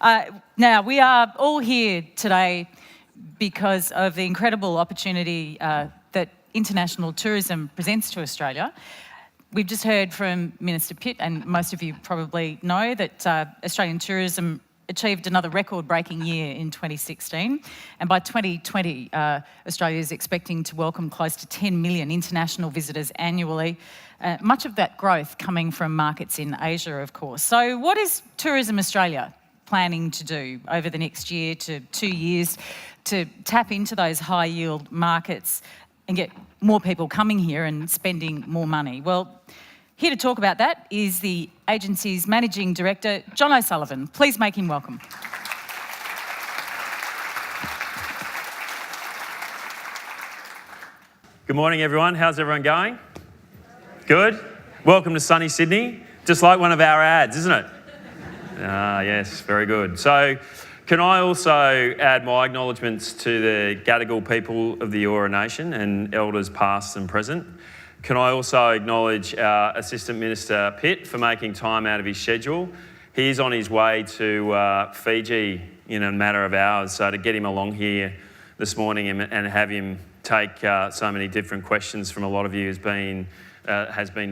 Now, we are all here today because of the incredible opportunity that international tourism presents to Australia. We've just heard from Minister Pitt, and most of you probably know that Australian tourism achieved another record-breaking year in 2016, and by 2020 Australia is expecting to welcome close to 10 million international visitors annually, much of that growth coming from markets in Asia, of course. So what is Tourism Australia planning to do over the next year to 2 years to tap into those high-yield markets and get more people coming here and spending more money? Well, here to talk about that is the agency's Managing Director, John O'Sullivan. Please make him welcome. Good morning, everyone. How's everyone going? Good? Welcome to sunny Sydney. Just like one of our ads, isn't it? Yes, very good. So, can I also add my acknowledgements to the Gadigal people of the Eora Nation and elders past and present? Can I also acknowledge our Assistant Minister Pitt for making time out of his schedule? He's on his way to Fiji in a matter of hours, so to get him along here this morning and have him take so many different questions from a lot of you has been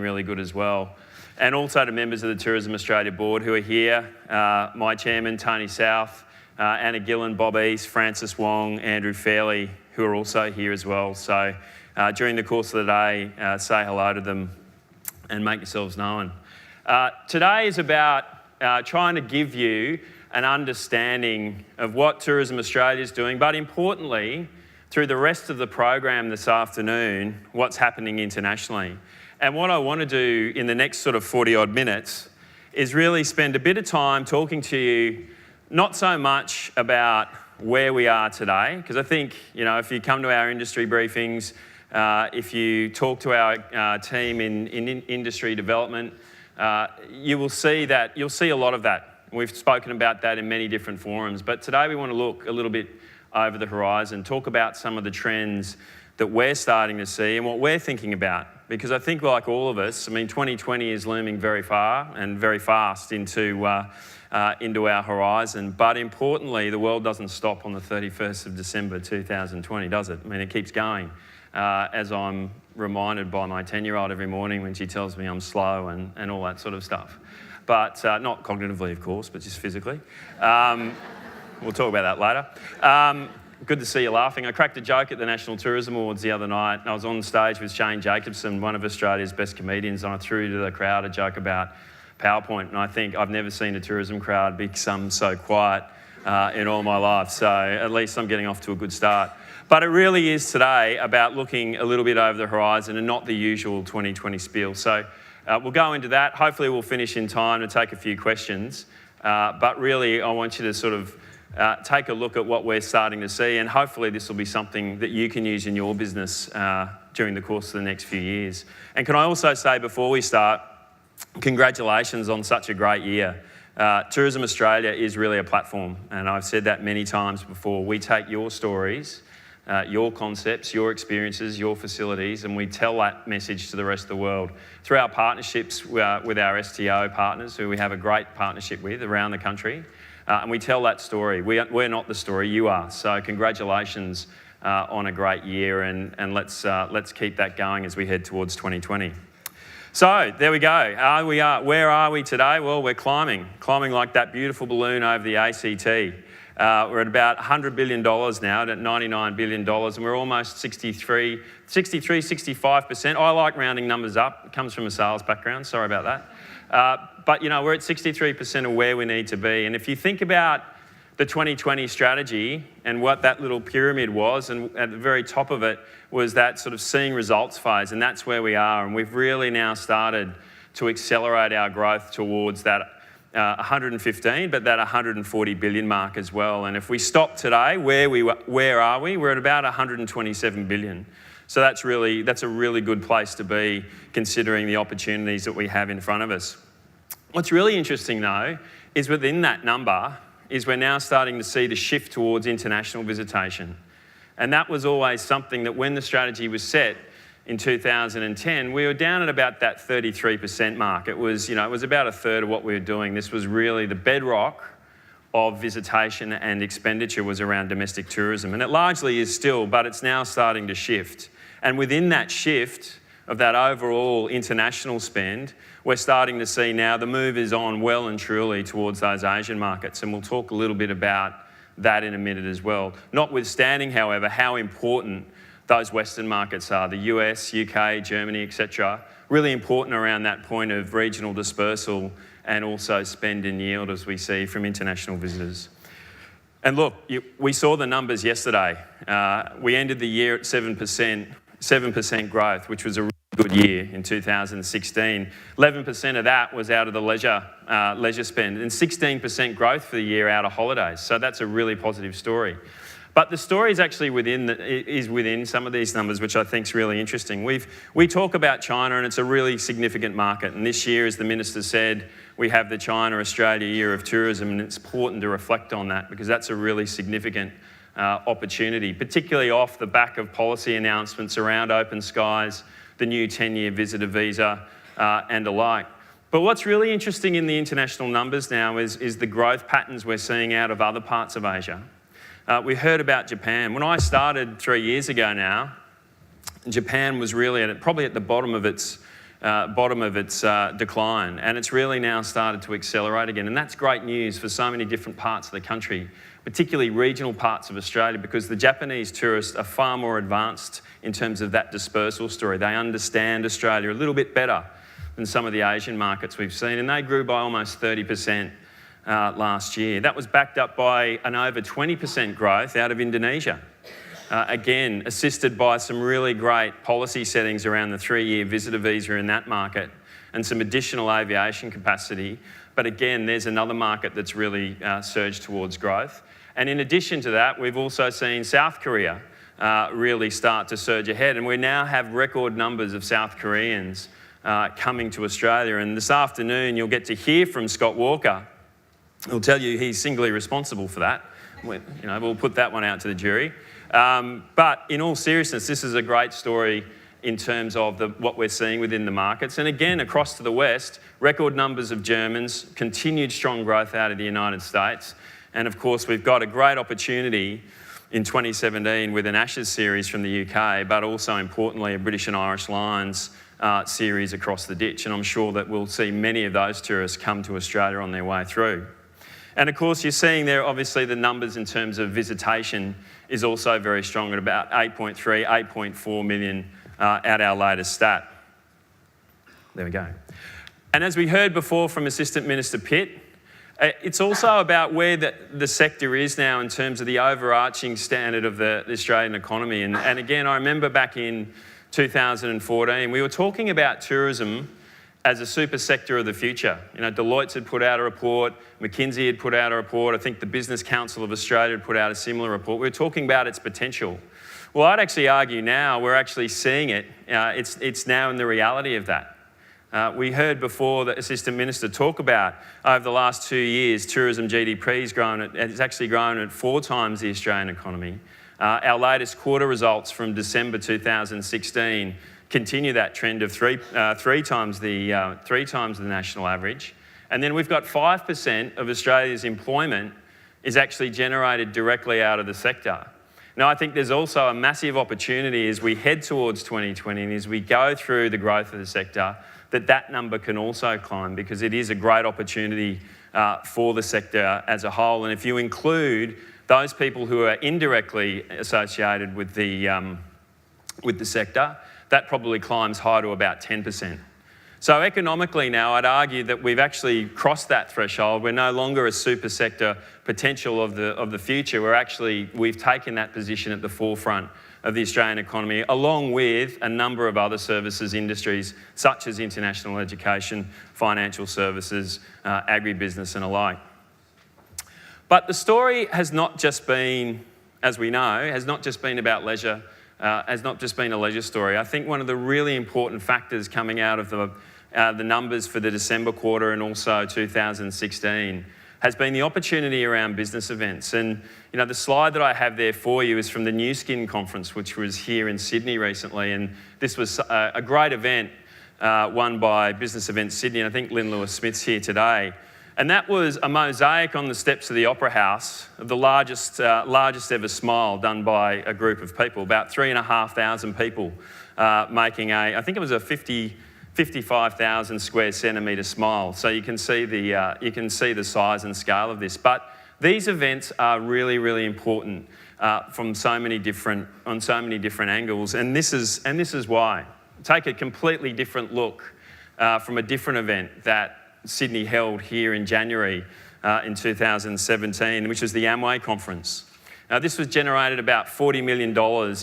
really good as well. And also to members of the Tourism Australia Board who are here, my chairman, Tony South, Anna Gillen, Bob East, Francis Wong, Andrew Fairley, who are also here as well. So during the course of the day, say hello to them and make yourselves known. Today is about trying to give you an understanding of what Tourism Australia is doing, but importantly, through the rest of the program this afternoon, what's happening internationally. And what I want to do in the next sort of 40-odd minutes is really spend a bit of time talking to you, not so much about where we are today, because I think, if you come to our industry briefings, if you talk to our team in industry development, you'll see a lot of that. We've spoken about that in many different forums, but today we want to look a little bit over the horizon, talk about some of the trends that we're starting to see and what we're thinking about. Because I think, like all of us, 2020 is looming very far and very fast into our horizon. But importantly, the world doesn't stop on the 31st of December 2020, does it? It keeps going. As I'm reminded by my 10-year-old every morning when she tells me I'm slow and all that sort of stuff. But not cognitively, of course, but just physically. We'll talk about that later. Good to see you laughing. I cracked a joke at the National Tourism Awards the other night. I was on stage with Shane Jacobson, one of Australia's best comedians, and I threw to the crowd a joke about PowerPoint. And I think I've never seen a tourism crowd become so quiet in all my life. So at least I'm getting off to a good start. But it really is today about looking a little bit over the horizon and not the usual 2020 spiel. So we'll go into that. Hopefully we'll finish in time to take a few questions. But really, I want you to sort of take a look at what we're starting to see, and hopefully this will be something that you can use in your business during the course of the next few years. And can I also say before we start, congratulations on such a great year. Tourism Australia is really a platform, and I've said that many times before. We take your stories, your concepts, your experiences, your facilities, and we tell that message to the rest of the world through our partnerships with our STO partners, who we have a great partnership with around the country. And we tell that story. We're not the story, you are. So congratulations on a great year, and let's keep that going as we head towards 2020. So there we go. Where are we today? Well, we're climbing like that beautiful balloon over the ACT. We're at about $100 billion now, at $99 billion, and we're almost 65%. I like rounding numbers up. It comes from a sales background, sorry about that. But we're at 63% of where we need to be. And if you think about the 2020 strategy and what that little pyramid was, and at the very top of it was that sort of seeing results phase, and that's where we are. And we've really now started to accelerate our growth towards that 115, but that 140 billion mark as well. And if we stop today, where are we? We're at about 127 billion. So that's a really good place to be, considering the opportunities that we have in front of us. What's really interesting though, is within that number, is we're now starting to see the shift towards international visitation. And that was always something that when the strategy was set in 2010, we were down at about that 33% mark. It was about a third of what we were doing. This was really the bedrock of visitation and expenditure was around domestic tourism. And it largely is still, but it's now starting to shift. And within that shift of that overall international spend, we're starting to see now the move is on well and truly towards those Asian markets. And we'll talk a little bit about that in a minute as well. Notwithstanding, however, how important those Western markets are, the US, UK, Germany, etc., really important around that point of regional dispersal and also spend and yield as we see from international visitors. And look, we saw the numbers yesterday. We ended the year at 7% growth, which was a really good year in 2016. 11% of that was out of the leisure spend, and 16% growth for the year out of holidays. So that's a really positive story. But the story is actually within some of these numbers, which I think is really interesting. We talk about China, and it's a really significant market. And this year, as the Minister said, we have the China-Australia Year of Tourism, and it's important to reflect on that because that's a really significant opportunity, particularly off the back of policy announcements around open skies, the new 10-year visitor visa, and the like. But what's really interesting in the international numbers now is the growth patterns we're seeing out of other parts of Asia. We heard about Japan. When I started 3 years ago now, Japan was really probably at the bottom of its decline, and it's really now started to accelerate again. And that's great news for so many different parts of the country, particularly regional parts of Australia, because the Japanese tourists are far more advanced in terms of that dispersal story. They understand Australia a little bit better than some of the Asian markets we've seen, and they grew by almost 30%. Last year. That was backed up by an over 20% growth out of Indonesia. Again, assisted by some really great policy settings around the 3-year visitor visa in that market and some additional aviation capacity. But again, there's another market that's really surged towards growth. And in addition to that, we've also seen South Korea really start to surge ahead. And we now have record numbers of South Koreans coming to Australia. And this afternoon, you'll get to hear from Scott Walker. He'll tell you he's singly responsible for that. We'll put that one out to the jury. But in all seriousness, this is a great story in terms of what we're seeing within the markets. And again, across to the West, record numbers of Germans, continued strong growth out of the United States. And of course, we've got a great opportunity in 2017 with an Ashes series from the UK, but also importantly, a British and Irish Lions series across the ditch. And I'm sure that we'll see many of those tourists come to Australia on their way through. And of course, you're seeing there, obviously, the numbers in terms of visitation is also very strong at about 8.4 million at our latest stat. There we go. And as we heard before from Assistant Minister Pitt, it's also about where the sector is now in terms of the overarching standard of the Australian economy. And again, I remember back in 2014, we were talking about tourism as a super sector of the future. Deloitte had put out a report, McKinsey had put out a report, I think the Business Council of Australia had put out a similar report. We were talking about its potential. Well, I'd actually argue now we're actually seeing it. It's now in the reality of that. We heard before the Assistant Minister talk about over the last 2 years, tourism GDP has actually grown at 4 times the Australian economy. Our latest quarter results from December 2016 continue that trend of three times the national average. And then we've got 5% of Australia's employment is actually generated directly out of the sector. Now, I think there's also a massive opportunity as we head towards 2020 and as we go through the growth of the sector, that number can also climb because it is a great opportunity for the sector as a whole. And if you include those people who are indirectly associated with the sector, that probably climbs high to about 10%. So economically now, I'd argue that we've actually crossed that threshold. We're no longer a super sector potential of the future. We've taken that position at the forefront of the Australian economy, along with a number of other services industries, such as international education, financial services, agribusiness and alike. But the story has not just been, as we know, has not just been about leisure, has not just been a leisure story. I think one of the really important factors coming out of the numbers for the December quarter and also 2016 has been the opportunity around business events. And the slide that I have there for you is from the New Skin Conference, which was here in Sydney recently. And this was a great event won by Business Events Sydney. And I think Lynn Lewis-Smith's here today. And that was a mosaic on the steps of the Opera House, of the largest ever smile done by a group of people, about 3,500 people making I think it was a 55,000 square centimetre smile. So you can see the size and scale of this. But these events are really, really important on so many different angles, and this is why. Take a completely different look from a different event that Sydney held here in January in 2017, which was the Amway Conference. Now, this was generated about $40 million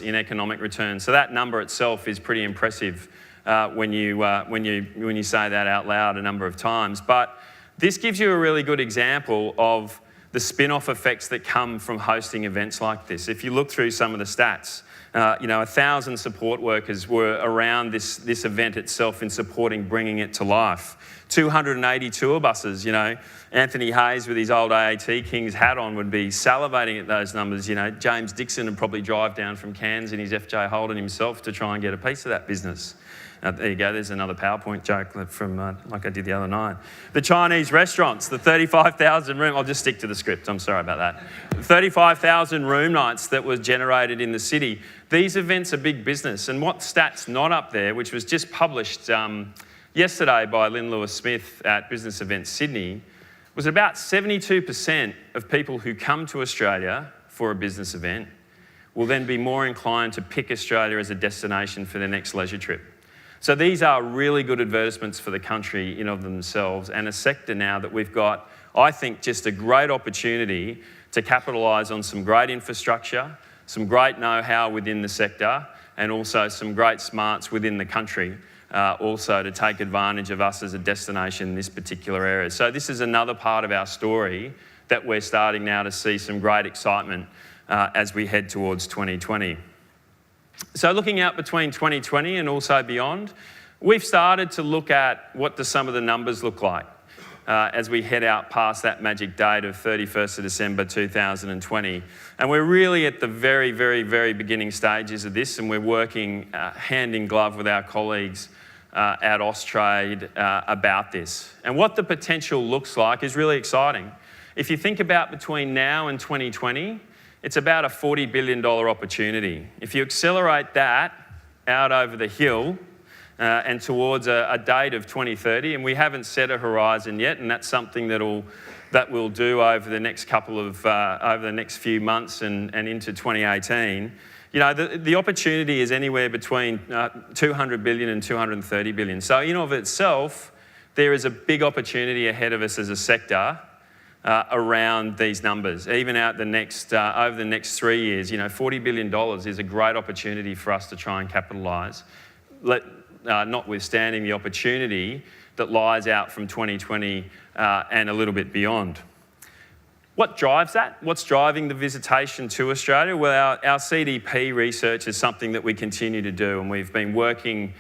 in economic return, so that number itself is pretty impressive when you say that out loud a number of times. But this gives you a really good example of the spin-off effects that come from hosting events like this. If you look through some of the stats, 1,000 support workers were around this event itself in supporting bringing it to life. 280 tour buses, Anthony Hayes with his old AAT Kings hat on would be salivating at those numbers. James Dixon would probably drive down from Cairns in his FJ Holden himself to try and get a piece of that business. There you go, there's another PowerPoint joke from like I did the other night. The Chinese restaurants, the 35,000 room, I'll just stick to the script, I'm sorry about that. 35,000 room nights that was generated in the city. These events are big business, and what stat's not up there, which was just published yesterday by Lynn Lewis-Smith at Business Events Sydney, was about 72% of people who come to Australia for a business event will then be more inclined to pick Australia as a destination for their next leisure trip. So these are really good advertisements for the country in of themselves, and a sector now that we've got, I think, just a great opportunity to capitalise on some great infrastructure, some great know-how within the sector, and also some great smarts within the country, also to take advantage of us as a destination in this particular area. So this is another part of our story that we're starting now to see some great excitement as we head towards 2020. So looking out between 2020 and also beyond, we've started to look at what do some of the numbers look like as we head out past that magic date of 31st of December 2020. And we're really at the very, very, very beginning stages of this, and we're working hand in glove with our colleagues at Austrade about this. And what the potential looks like is really exciting. If you think about between now and 2020, it's about a $40 billion opportunity. If you accelerate that out over the hill and towards a date of 2030, and we haven't set a horizon yet, and that's something that we'll do over the next over the next few months and into 2018. The opportunity is anywhere between 200 billion and 230 billion. So in of itself, there is a big opportunity ahead of us as a sector around these numbers. Even out over the next 3 years, $40 billion is a great opportunity for us to try and capitalise, notwithstanding the opportunity that lies out from 2020 and a little bit beyond. What drives that? What's driving the visitation to Australia? Well, our CDP research is something that we continue to do, and we've been working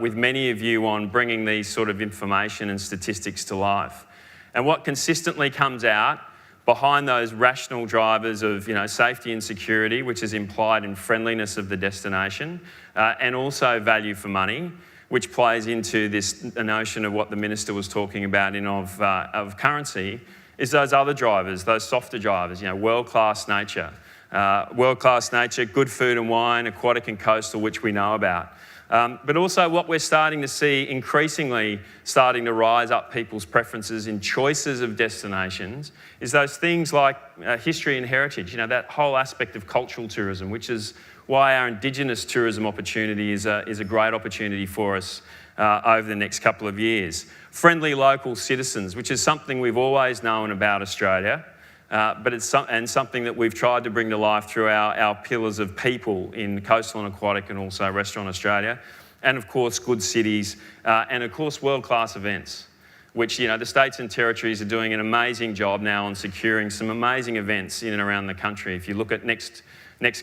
with many of you on bringing these sort of information and statistics to life. And what consistently comes out behind those rational drivers of safety and security, which is implied in friendliness of the destination, and also value for money, which plays into this notion of what the Minister was talking about of currency, is those other drivers, those softer drivers, world-class nature. Good food and wine, aquatic and coastal, which we know about. But also what we're starting to see increasingly starting to rise up people's preferences in choices of destinations is those things like history and heritage, that whole aspect of cultural tourism, which is why our Indigenous tourism opportunity is a great opportunity for us over the next couple of years. Friendly local citizens, which is something we've always known about Australia, but it's something that we've tried to bring to life through our pillars of people in coastal and aquatic and also Restaurant Australia. And of course, good cities, and of course, world-class events, which the states and territories are doing an amazing job now on securing some amazing events in and around the country. If you look at next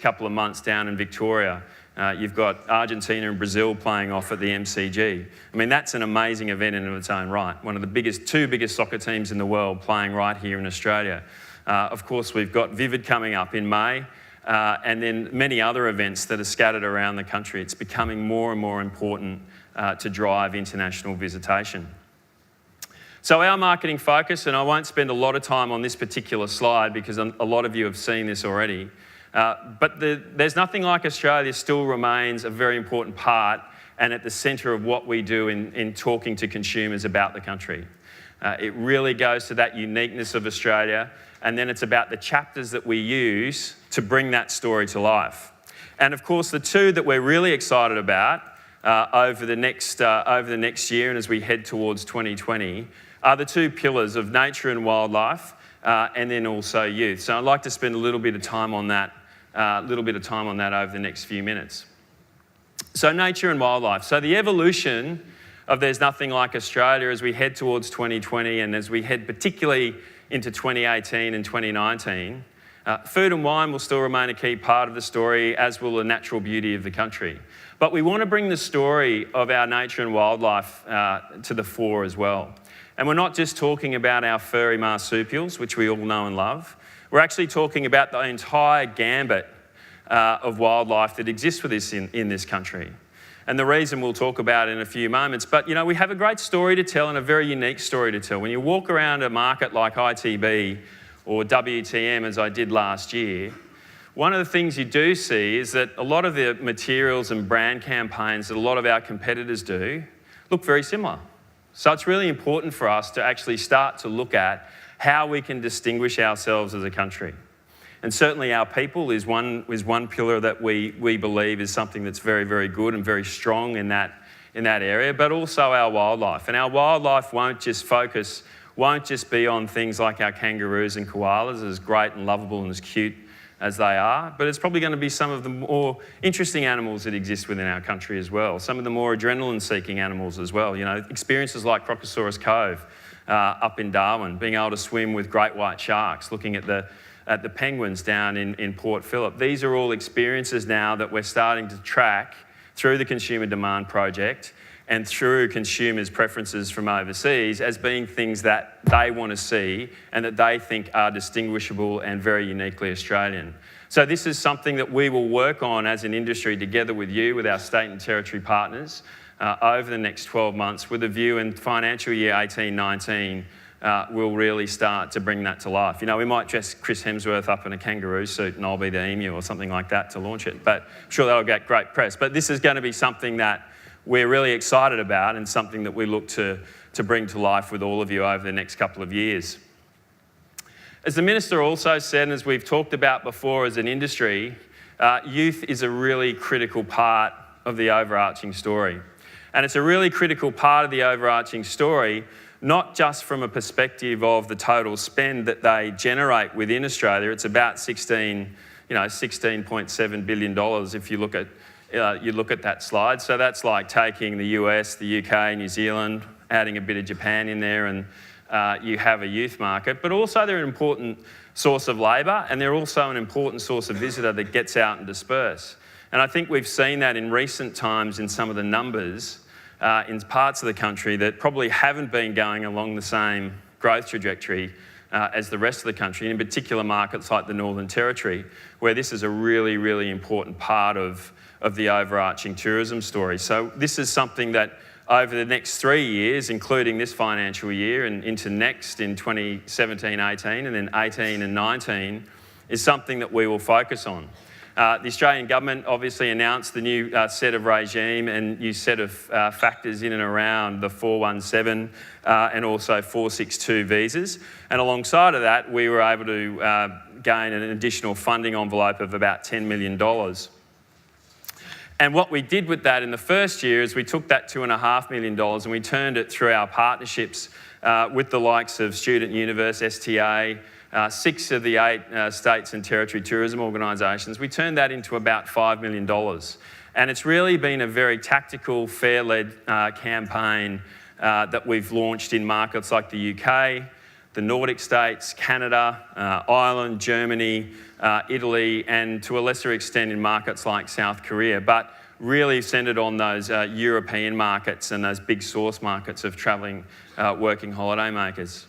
couple of months down in Victoria, you've got Argentina and Brazil playing off at the MCG. I mean, that's an amazing event in its own right. One of the two biggest soccer teams in the world playing right here in Australia. Of course, we've got Vivid coming up in May, and then many other events that are scattered around the country. It's becoming more and more important to drive international visitation. So our marketing focus, and I won't spend a lot of time on this particular slide because a lot of you have seen this already, but There's Nothing Like Australia still remains a very important part and at the centre of what we do in talking to consumers about the country. It really goes to that uniqueness of Australia, and then it's about the chapters that we use to bring that story to life. And of course, the two that we're really excited about over the next year and as we head towards 2020 are the two pillars of nature and wildlife, and then also youth. So I'd like to spend a little bit of time on that over the next few minutes. So nature and wildlife. So the evolution of There's Nothing Like Australia as we head towards 2020 and as we head particularly into 2018 and 2019, food and wine will still remain a key part of the story, as will the natural beauty of the country. But we want to bring the story of our nature and wildlife to the fore as well. And we're not just talking about our furry marsupials, which we all know and love. We're actually talking about the entire gambit of wildlife that exists with us in this country. And the reason we'll talk about in a few moments. But, you know, we have a great story to tell and a very unique story to tell. When you walk around a market like ITB or WTM, as I did last year, one of the things you do see is that a lot of the materials and brand campaigns that a lot of our competitors do look very similar. So it's really important for us to actually start to look at how we can distinguish ourselves as a country. And certainly our people is one pillar that we believe is something that's very, very good and very strong in that area, but also our wildlife. And our wildlife won't just be on things like our kangaroos and koalas, as great and lovable and as cute as they are, but it's probably going to be some of the more interesting animals that exist within our country as well, some of the more adrenaline-seeking animals as well. You know, experiences like Crocosaurus Cove up in Darwin, being able to swim with great white sharks, looking at the penguins down in Port Phillip. These are all experiences now that we're starting to track through the Consumer Demand Project and through consumers' preferences from overseas as being things that they want to see and that they think are distinguishable and very uniquely Australian. So this is something that we will work on as an industry together with you, with our state and territory partners, over the next 12 months with a view in financial year 18-19 we'll really start to bring that to life. You know, we might dress Chris Hemsworth up in a kangaroo suit and I'll be the emu or something like that to launch it, but I'm sure that'll get great press. But this is going to be something that we're really excited about and something that we look to bring to life with all of you over the next couple of years. As the Minister also said, and as we've talked about before as an industry, youth is a really critical part of the overarching story. And it's a really critical part of the overarching story, not just from a perspective of the total spend that they generate within Australia. It's about $16.7 billion if you look at that slide. So that's like taking the US, the UK, New Zealand, adding a bit of Japan in there, and you have a youth market. But also they're an important source of labour, and they're also an important source of visitor that gets out and disperse. And I think we've seen that in recent times in some of the numbers in parts of the country that probably haven't been going along the same growth trajectory as the rest of the country, and in particular markets like the Northern Territory, where this is a really, really important part of the overarching tourism story. So this is something that over the next 3 years, including this financial year and into next in 2017-18 and then 18 and 19, is something that we will focus on. The Australian government obviously announced the new set of regime and new set of factors in and around the 417 and also 462 visas. And alongside of that, we were able to gain an additional funding envelope of about $10 million. And what we did with that in the first year is we took that $2.5 million and we turned it through our partnerships with the likes of Student Universe, STA, 6 of the 8 states and territory tourism organisations. We turned that into about $5 million. And it's really been a very tactical, fair-led campaign that we've launched in markets like the UK, the Nordic states, Canada, Ireland, Germany, Italy, and to a lesser extent in markets like South Korea, but really centred on those European markets and those big source markets of travelling working holiday makers.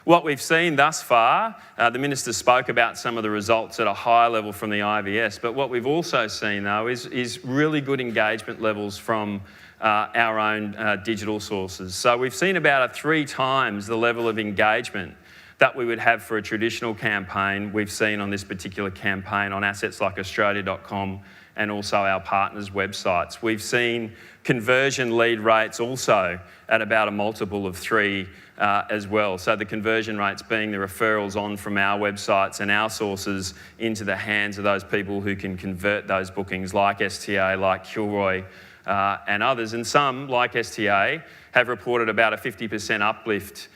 What we've seen thus far, the Minister spoke about some of the results at a higher level from the IVS, but what we've also seen though is really good engagement levels from our own digital sources. So we've seen about 3 times the level of engagement that we would have for a traditional campaign we've seen on this particular campaign on assets like Australia.com and also our partners' websites. We've seen conversion lead rates also at about a multiple of 3 as well. So the conversion rates being the referrals on from our websites and our sources into the hands of those people who can convert those bookings like STA, like Kilroy and others. And some, like STA, have reported about a 50% uplift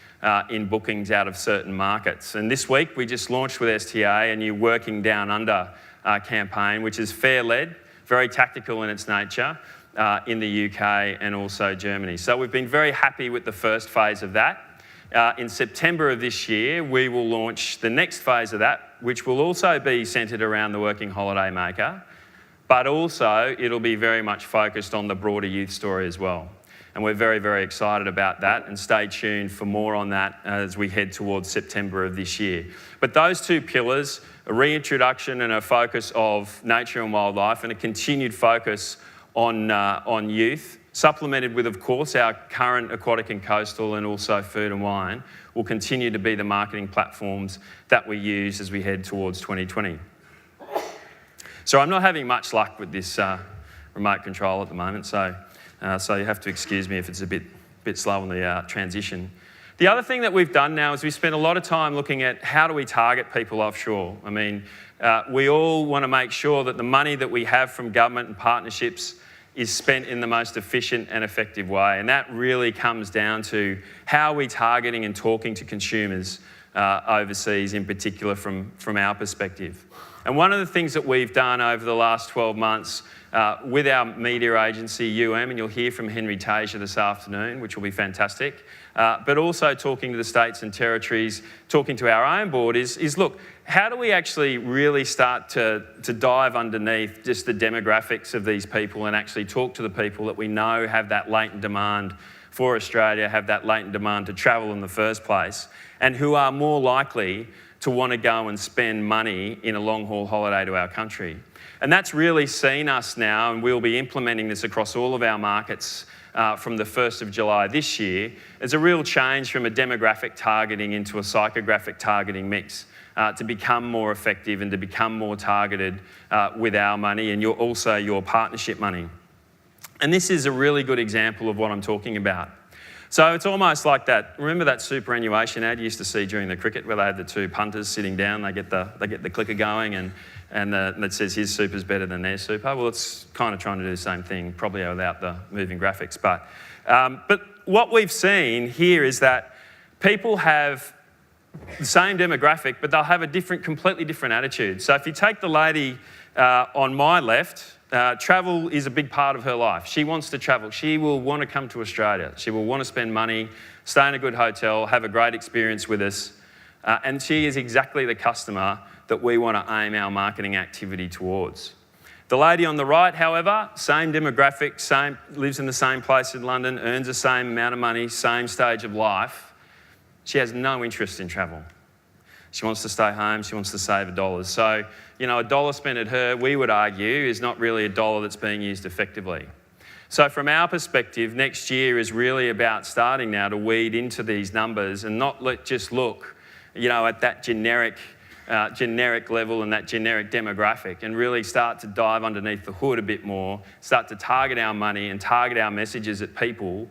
in bookings out of certain markets. And this week we just launched with STA a new Working Down Under campaign, which is fare-led, very tactical in its nature, in the UK and also Germany. So we've been very happy with the first phase of that. In September of this year, we will launch the next phase of that, which will also be centred around the working holiday maker, but also it'll be very much focused on the broader youth story as well. And we're very, very excited about that, and stay tuned for more on that as we head towards September of this year. But those 2 pillars, a reintroduction and a focus of nature and wildlife, and a continued focus on youth, supplemented with, of course, our current aquatic and coastal and also food and wine, will continue to be the marketing platforms that we use as we head towards 2020. So I'm not having much luck with this remote control at the moment, so you have to excuse me if it's a bit slow on the transition. The other thing that we've done now is we spent a lot of time looking at how do we target people offshore. I mean, we all want to make sure that the money that we have from government and partnerships is spent in the most efficient and effective way. And that really comes down to how are we targeting and talking to consumers overseas, in particular from our perspective. And one of the things that we've done over the last 12 months with our media agency, and you'll hear from Henry Tasia this afternoon, which will be fantastic, but also talking to the states and territories, talking to our own board is look, how do we actually really start to dive underneath just the demographics of these people and actually talk to the people that we know have that latent demand for Australia, have that latent demand to travel in the first place, and who are more likely to want to go and spend money in a long-haul holiday to our country. And that's really seen us now, and we'll be implementing this across all of our markets from the 1st of July this year, as a real change from a demographic targeting into a psychographic targeting mix to become more effective and to become more targeted with our money and also your partnership money. And this is a really good example of what I'm talking about. So it's almost like that. Remember that superannuation ad you used to see during the cricket where they had the 2 punters sitting down, they get the clicker going and it says his super's better than their super. Well, it's kind of trying to do the same thing, probably without the moving graphics. But what we've seen here is that people have the same demographic, but they'll have a completely different attitude. So if you take the lady on my left, travel is a big part of her life. She wants to travel. She will want to come to Australia. She will want to spend money, stay in a good hotel, have a great experience with us. And she is exactly the customer that we want to aim our marketing activity towards. The lady on the right, however, same demographic, lives in the same place in London, earns the same amount of money, same stage of life. She has no interest in travel. She wants to stay home, she wants to save $1. So, $1 spent at her, we would argue, is not really $1 that's being used effectively. So from our perspective, next year is really about starting now to weed into these numbers and not just look, at that generic level and that generic demographic, and really start to dive underneath the hood a bit more, start to target our money and target our messages at people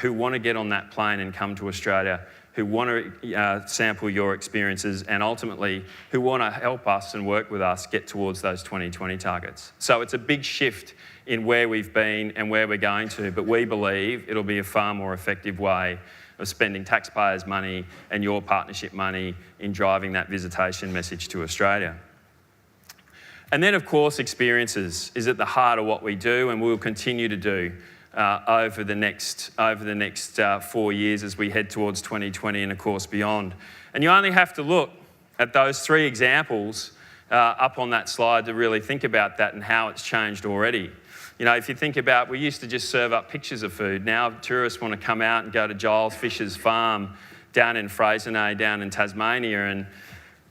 who want to get on that plane and come to Australia, who want to sample your experiences, and ultimately who want to help us and work with us get towards those 2020 targets. So it's a big shift in where we've been and where we're going to, but we believe it'll be a far more effective way of spending taxpayers' money and your partnership money in driving that visitation message to Australia. And then, of course, experiences is at the heart of what we do and we'll continue to do over the next 4 years as we head towards 2020 and, of course, beyond. And you only have to look at those 3 examples up on that slide to really think about that and how it's changed already. If you think about, we used to just serve up pictures of food. Now tourists want to come out and go to Giles Fisher's farm down in Freycinet, down in Tasmania, and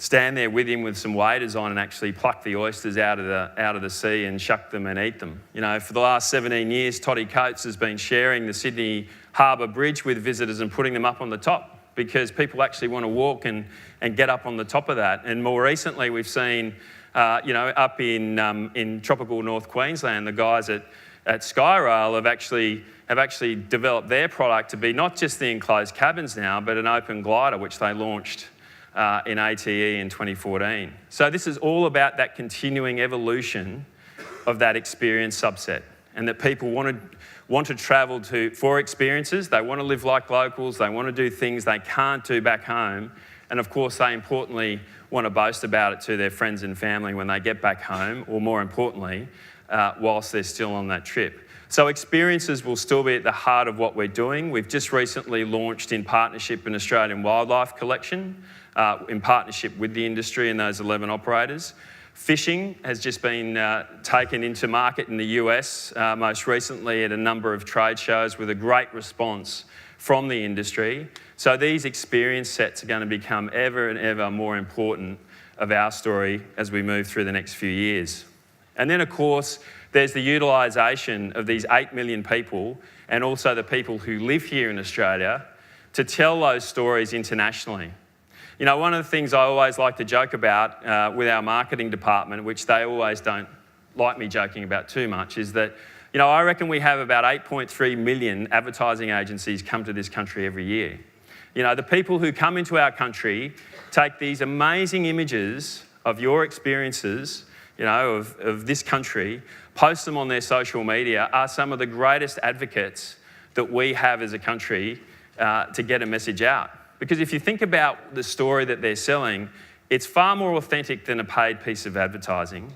stand there with him with some waders on and actually pluck the oysters out of the sea and shuck them and eat them. You know, for the last 17 years, Toddy Coates has been sharing the Sydney Harbour Bridge with visitors and putting them up on the top because people actually want to walk and get up on the top of that. And more recently, we've seen, up in tropical North Queensland, the guys at Skyrail have actually developed their product to be not just the enclosed cabins now, but an open glider, which they launched in ATE in 2014. So this is all about that continuing evolution of that experience subset, and that people want to travel for experiences. They want to live like locals. They want to do things they can't do back home. And of course, they importantly want to boast about it to their friends and family when they get back home, or more importantly, whilst they're still on that trip. So experiences will still be at the heart of what we're doing. We've just recently launched in partnership an Australian Wildlife Collection, in partnership with the industry and those 11 operators. Fishing has just been taken into market in the US, most recently at a number of trade shows with a great response from the industry. So these experience sets are going to become ever and ever more important of our story as we move through the next few years. And then, of course, there's the utilisation of these 8 million people and also the people who live here in Australia to tell those stories internationally. You know, one of the things I always like to joke about with our marketing department, which they always don't like me joking about too much, is that, you know, I reckon we have about 8.3 million advertising agencies come to this country every year. You know, the people who come into our country take these amazing images of your experiences, you know, of this country, post them on their social media, are some of the greatest advocates that we have as a country to get a message out. Because if you think about the story that they're selling, it's far more authentic than a paid piece of advertising.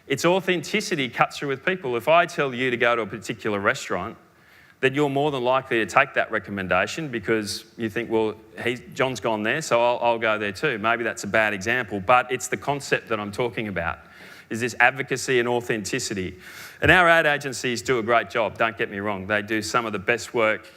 Its authenticity cuts through with people. If I tell you to go to a particular restaurant, then you're more than likely to take that recommendation because you think, well, John's gone there, so I'll go there too. Maybe that's a bad example, but it's the concept that I'm talking about, is this advocacy and authenticity. And our ad agencies do a great job, don't get me wrong. They do some of the best work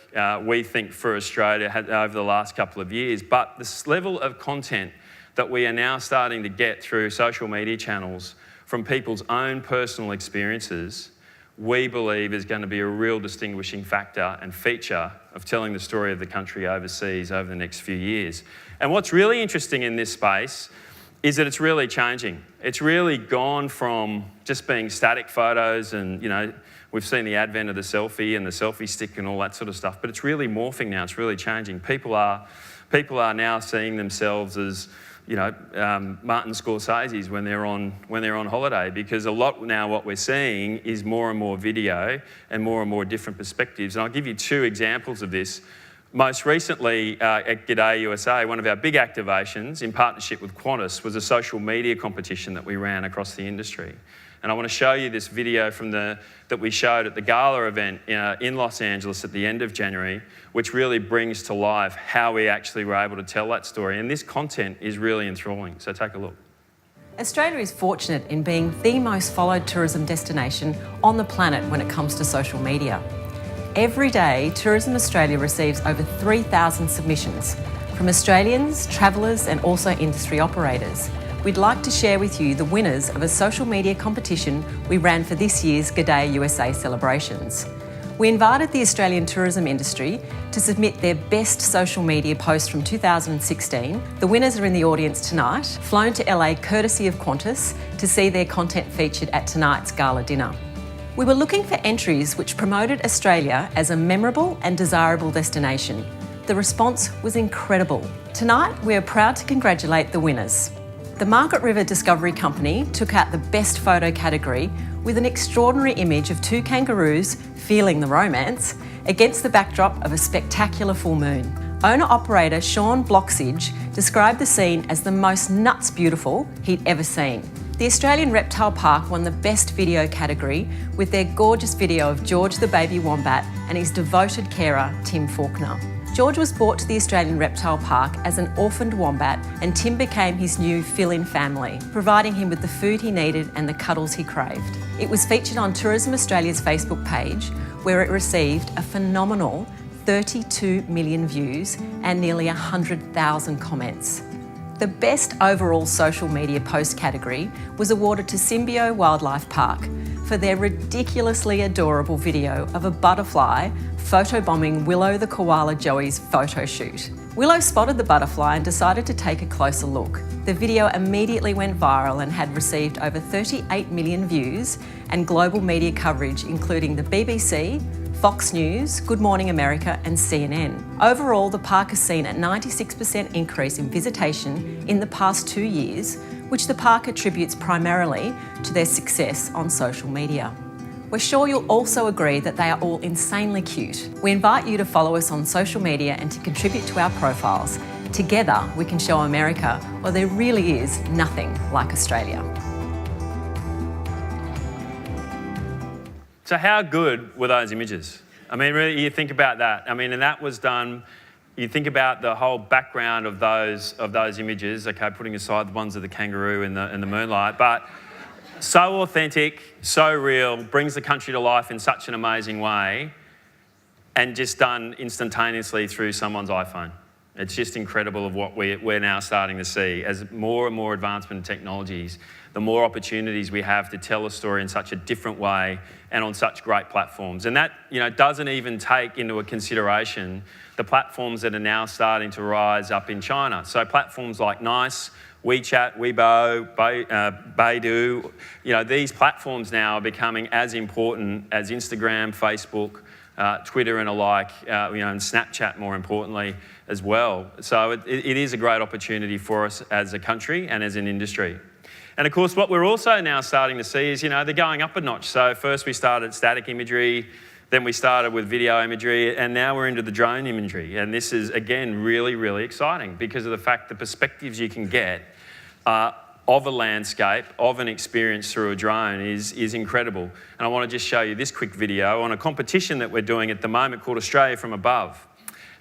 we think for Australia over the last couple of years, but this level of content that we are now starting to get through social media channels from people's own personal experiences, we believe is going to be a real distinguishing factor and feature of telling the story of the country overseas over the next few years. And what's really interesting in this space is that it's really changing. It's really gone from just being static photos and, you know, we've seen the advent of the selfie and the selfie stick and all that sort of stuff, but it's really morphing now, it's really changing. People are now seeing themselves as, you know, Martin Scorsese's when they're on holiday, because a lot now what we're seeing is more and more video and more different perspectives. And I'll give you two examples of this. Most recently at G'day USA, one of our big activations in partnership with Qantas was a social media competition that we ran across the industry. And I want to show you this video that we showed at the gala event in Los Angeles at the end of January, which really brings to life how we actually were able to tell that story. And this content is really enthralling, so take a look. Australia is fortunate in being the most followed tourism destination on the planet when it comes to social media. Every day, Tourism Australia receives over 3,000 submissions from Australians, travellers and also industry operators. We'd like to share with you the winners of a social media competition we ran for this year's G'day USA celebrations. We invited the Australian tourism industry to submit their best social media post from 2016. The winners are in the audience tonight, flown to LA courtesy of Qantas to see their content featured at tonight's gala dinner. We were looking for entries which promoted Australia as a memorable and desirable destination. The response was incredible. Tonight, we are proud to congratulate the winners. The Margaret River Discovery Company took out the best photo category with an extraordinary image of two kangaroos feeling the romance against the backdrop of a spectacular full moon. Owner-operator Sean Bloxage described the scene as the most nuts beautiful he'd ever seen. The Australian Reptile Park won the Best Video category with their gorgeous video of George the baby wombat and his devoted carer, Tim Faulkner. George was brought to the Australian Reptile Park as an orphaned wombat, and Tim became his new fill-in family, providing him with the food he needed and the cuddles he craved. It was featured on Tourism Australia's Facebook page, where it received a phenomenal 32 million views and nearly 100,000 comments. The best overall social media post category was awarded to Symbio Wildlife Park for their ridiculously adorable video of a butterfly photobombing Willow the koala joey's photo shoot. Willow spotted the butterfly and decided to take a closer look. The video immediately went viral and had received over 38 million views and global media coverage, including the BBC, Fox News, Good Morning America and CNN. Overall, the park has seen a 96% increase in visitation in the past 2 years, which the park attributes primarily to their success on social media. We're sure you'll also agree that they are all insanely cute. We invite you to follow us on social media and to contribute to our profiles. Together, we can show America, well, there really is nothing like Australia. So how good were those images? I mean, really, you think about that. I mean, and that was done, you think about the whole background of those images, okay, putting aside the ones of the kangaroo in the moonlight, but so authentic, so real, brings the country to life in such an amazing way, and just done instantaneously through someone's iPhone. It's just incredible of what we're now starting to see. As more and more advancement in technologies, the more opportunities we have to tell a story in such a different way and on such great platforms. And that, doesn't even take into a consideration the platforms that are now starting to rise up in China. So platforms like Nice, WeChat, Weibo, Baidu, these platforms now are becoming as important as Instagram, Facebook, Twitter and alike, and Snapchat more importantly as well. So it is a great opportunity for us as a country and as an industry. And of course, what we're also now starting to see is, they're going up a notch. So first we started static imagery, then we started with video imagery, and now we're into the drone imagery. And this is, again, really, really exciting because of the fact the perspectives you can get of a landscape, of an experience through a drone is incredible. And I want to just show you this quick video on a competition that we're doing at the moment called Australia from Above.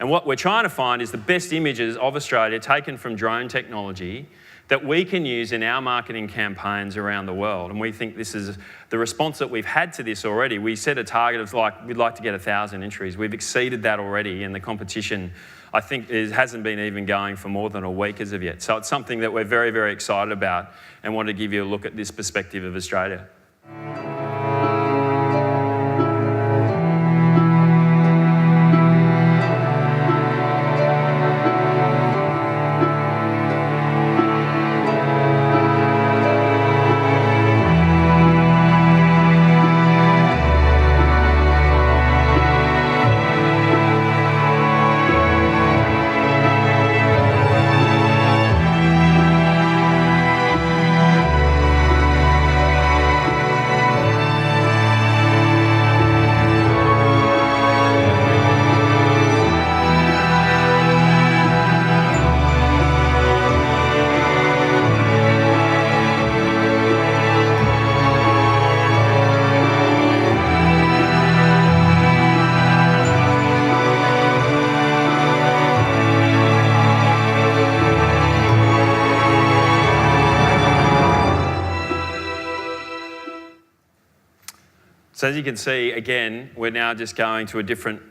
And what we're trying to find is the best images of Australia taken from drone technology that we can use in our marketing campaigns around the world. And we think this is the response that we've had to this already. We set a target of we'd like to get 1,000 entries. We've exceeded that already, and the competition, I think, hasn't been even going for more than a week as of yet. So it's something that we're very, very excited about and want to give you a look at this perspective of Australia. So as you can see, again, we're now just going to a different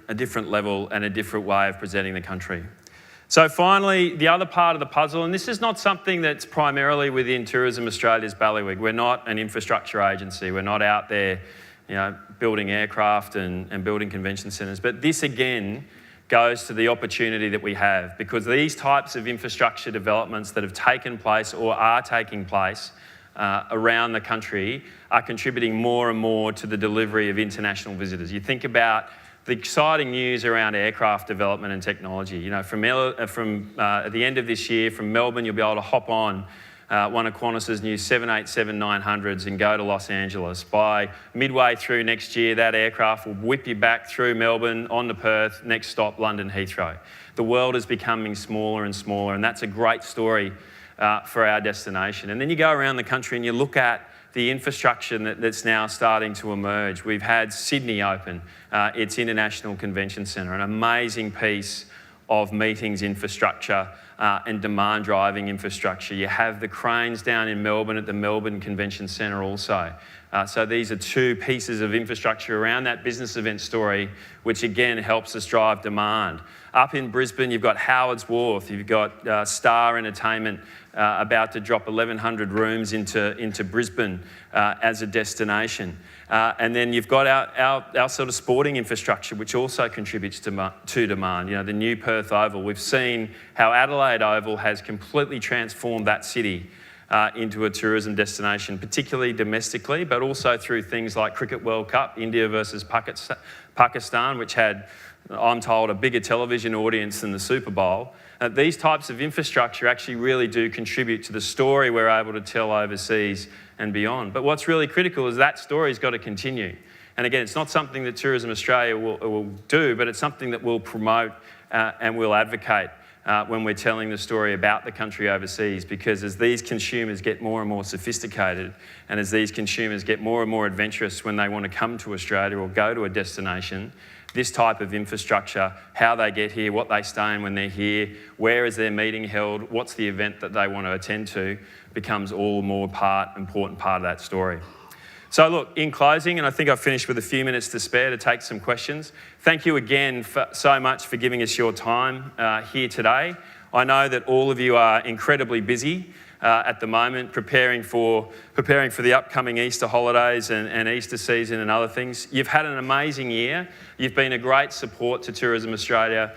level and a different way of presenting the country. So finally, the other part of the puzzle, and this is not something that's primarily within Tourism Australia's bailiwick. We're not an infrastructure agency. We're not out there, building aircraft and building convention centres. But this, again, goes to the opportunity that we have, because these types of infrastructure developments that have taken place or are taking place around the country are contributing more and more to the delivery of international visitors. You think about the exciting news around aircraft development and technology. From at the end of this year, from Melbourne, you'll be able to hop on one of Qantas's new 787-900s and go to Los Angeles. By midway through next year, that aircraft will whip you back through Melbourne, on to Perth, next stop, London Heathrow. The world is becoming smaller and smaller, and that's a great story for our destination. And then you go around the country and you look at the infrastructure that's now starting to emerge. We've had Sydney open, its International Convention Centre, an amazing piece of meetings infrastructure and demand driving infrastructure. You have the cranes down in Melbourne at the Melbourne Convention Centre also. So these are two pieces of infrastructure around that business event story, which again helps us drive demand. Up in Brisbane, you've got Howard's Wharf, you've got Star Entertainment about to drop 1,100 rooms into Brisbane as a destination. And then you've got our sort of sporting infrastructure, which also contributes to demand. You know, the new Perth Oval. We've seen how Adelaide Oval has completely transformed that city into a tourism destination, particularly domestically, but also through things like Cricket World Cup, India versus Pakistan, which had, I'm told, a bigger television audience than the Super Bowl. These types of infrastructure actually really do contribute to the story we're able to tell overseas and beyond. But what's really critical is that story's got to continue. And again, it's not something that Tourism Australia will do, but it's something that we'll promote and we'll advocate when we're telling the story about the country overseas, because as these consumers get more and more sophisticated, and as these consumers get more and more adventurous when they want to come to Australia or go to a destination, this type of infrastructure, how they get here, what they stay in when they're here, where is their meeting held, what's the event that they want to attend to, becomes all more important part of that story. So look, in closing, and I think I've finished with a few minutes to spare to take some questions, thank you again so much for giving us your time here today. I know that all of you are incredibly busy at the moment, preparing for the upcoming Easter holidays and Easter season and other things. You've had an amazing year. You've been a great support to Tourism Australia,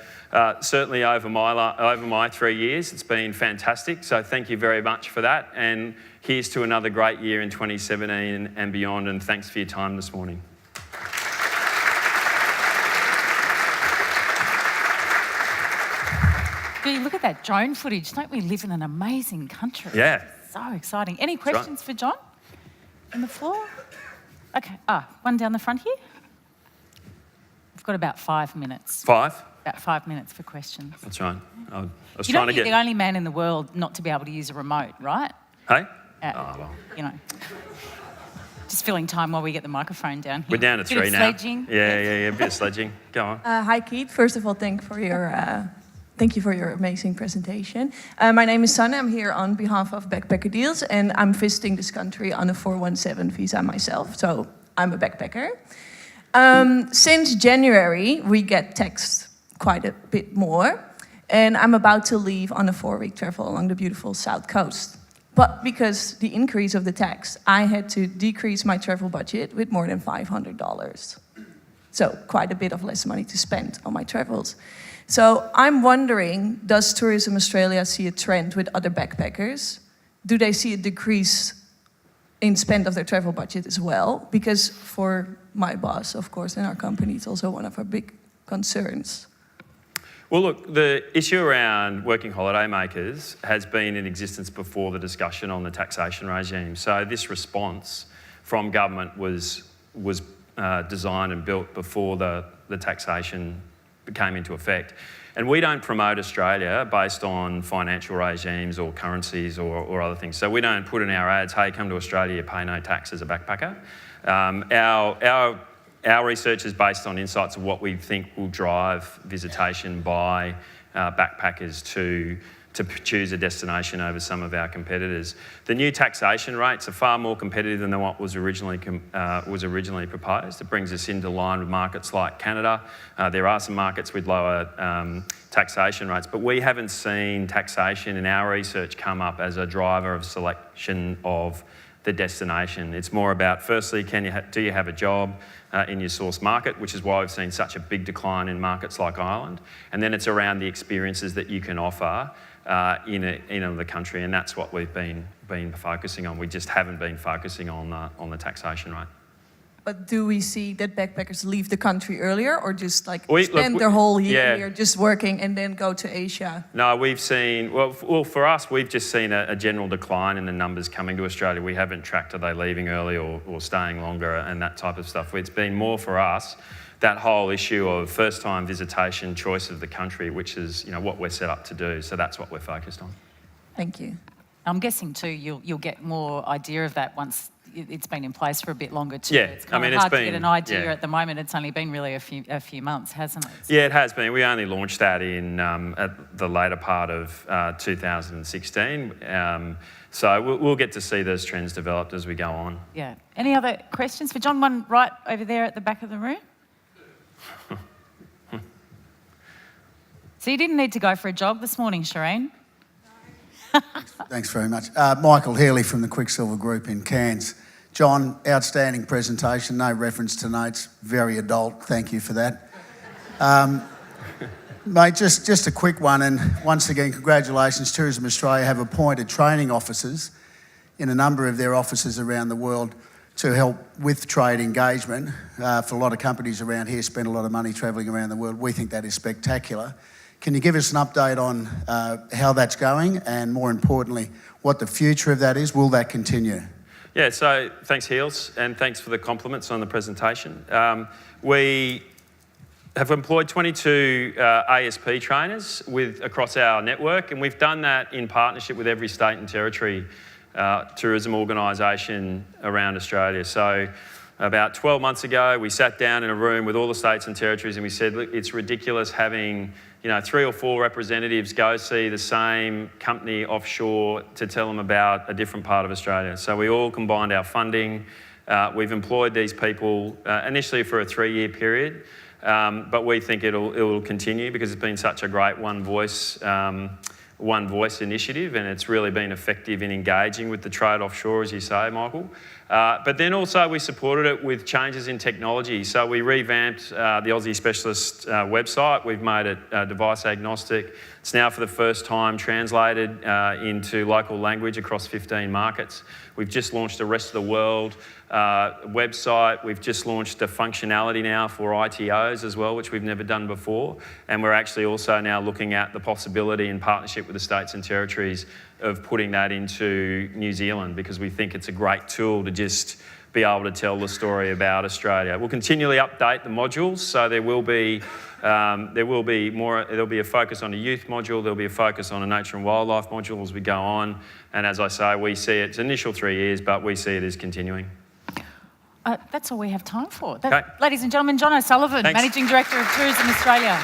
certainly over my 3 years. It's been fantastic, so thank you very much for that. And here's to another great year in 2017 and beyond, and thanks for your time this morning. Gee, look at that drone footage. Don't we live in an amazing country? Yeah. So exciting. Any questions for John on the floor? Okay. One down the front here. We've got about 5 minutes. 5? About 5 minutes for questions. That's right. I was You trying know, to you're get... the only man in the world not to be able to use a remote, right? Hey? Well. You know. Just filling time while we get the microphone down here. We're down to 3 bit of now. Sledging. Yeah, a bit of sledging. Go on. Hi, Keith. First of all, thank you for your amazing presentation. My name is Sanne. I'm here on behalf of Backpacker Deals, and I'm visiting this country on a 417 visa myself, so I'm a backpacker. Since January, we get taxed quite a bit more, and I'm about to leave on a 4-week travel along the beautiful South Coast. But because the increase of the tax, I had to decrease my travel budget with more than $500. So quite a bit of less money to spend on my travels. So I'm wondering, does Tourism Australia see a trend with other backpackers? Do they see a decrease in spend of their travel budget as well? Because for my boss, of course, in our company, it's also one of our big concerns. Well, look, the issue around working holiday makers has been in existence before the discussion on the taxation regime. So this response from government was designed and built before the taxation came into effect. And we don't promote Australia based on financial regimes or currencies or other things. So we don't put in our ads, hey, come to Australia, pay no tax as a backpacker. Our research is based on insights of what we think will drive visitation by backpackers to choose a destination over some of our competitors. The new taxation rates are far more competitive than what was originally proposed. It brings us into line with markets like Canada. There are some markets with lower taxation rates, but we haven't seen taxation in our research come up as a driver of selection of the destination. It's more about, firstly, do you have a job in your source market, which is why we've seen such a big decline in markets like Ireland. And then it's around the experiences that you can offer in the country, and that's what we've been focusing on. We just haven't been focusing on the taxation rate. But do we see that backpackers leave the country earlier, or just spend their whole year here just working and then go to Asia? No, we've seen, well, for us, we've just seen a general decline in the numbers coming to Australia. We haven't tracked are they leaving early or staying longer and that type of stuff. It's been more for us that whole issue of first-time visitation, choice of the country, which is what we're set up to do. So that's what we're focused on. Thank you. I'm guessing too, you'll get more idea of that once it's been in place for a bit longer too. Yeah, It's kind of it's hard to been get an idea yeah. at the moment. It's only been really a few months, hasn't it? Yeah, it has been. We only launched that in at the later part of 2016. So we'll get to see those trends developed as we go on. Yeah. Any other questions for John? One right over there at the back of the room. So you didn't need to go for a jog this morning, Shireen? Thanks very much. Michael Healy from the Quicksilver Group in Cairns. John, outstanding presentation, no reference to notes, very adult, thank you for that. Mate, just a quick one, and once again, congratulations. Tourism Australia have appointed training officers in a number of their offices around the world to help with trade engagement. For a lot of companies around here spend a lot of money travelling around the world. We think that is spectacular. Can you give us an update on how that's going and, more importantly, what the future of that is? Will that continue? Yeah, so thanks, Heels, and thanks for the compliments on the presentation. We have employed 22 ASP trainers across our network, and we've done that in partnership with every state and territory tourism organisation around Australia. So about 12 months ago, we sat down in a room with all the states and territories and we said, look, it's ridiculous having 3 or 4 representatives go see the same company offshore to tell them about a different part of Australia. So we all combined our funding. We've employed these people initially for a 3-year period, but we think it will continue because it's been such a great one voice initiative, and it's really been effective in engaging with the trade offshore, as you say, Michael. But then also we supported it with changes in technology. So we revamped the Aussie Specialist website. We've made it device agnostic. It's now for the first time translated into local language across 15 markets. We've just launched a rest of the world website. We've just launched a functionality now for ITOs as well, which we've never done before. And we're actually also now looking at the possibility in partnership with the states and territories of putting that into New Zealand, because we think it's a great tool to just be able to tell the story about Australia. We'll continually update the modules, so there'll be a focus on a youth module, there'll be a focus on a nature and wildlife module as we go on. And as I say, we see it's initial 3 years, but we see it as continuing. That's all we have time for. Okay. Ladies and gentlemen, John O'Sullivan, Thanks. Managing Director of Tourism Australia.